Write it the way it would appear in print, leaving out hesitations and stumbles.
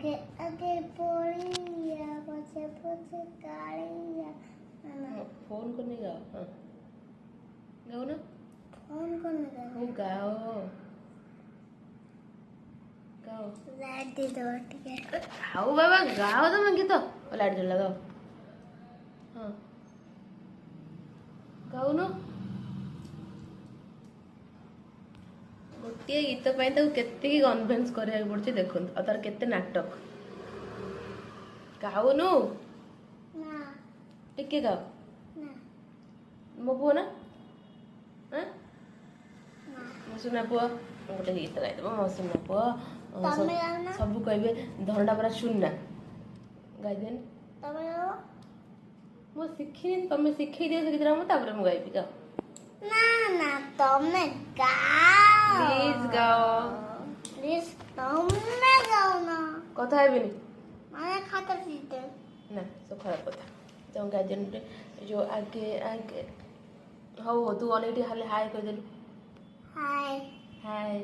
आगे आगे पोड़िया पछे पछे कालिया फोन करने गाओ। हाँ गाओ ना। फोन करने वो गाओ गाओ। लाइट दे दो ठीक है। अरे गाओ बाबा गाओ तो मैं गीत लाइट जला गाओ। हाँ गाओ ना। गोटे गीत पे केत कन्भिन्स कराया पड़े देखो तार केते नाटक गाओनु ना टिके गाओ ना मो पुओ ना हाँ ना मो सुना पुओ गोटे गीत गाइदेव मो सुना पुओ तमे गाओ ना सब कहे धनटा पूरा सुनना गाइदेन तमे गाओ मो शिखी तुम शिखई दियो से गीत मुझे मुझे गाइबी गाओ ना ना तमे गाओ प्लीज गाओ प्लीज तमे गाओ ना कथा है नहीं मैं खाता पीते ना सब खराब कथा तो गार्जियन जो आगे आगे हो तू ऑलरेडी हाले हाय कर देलु हाय हाय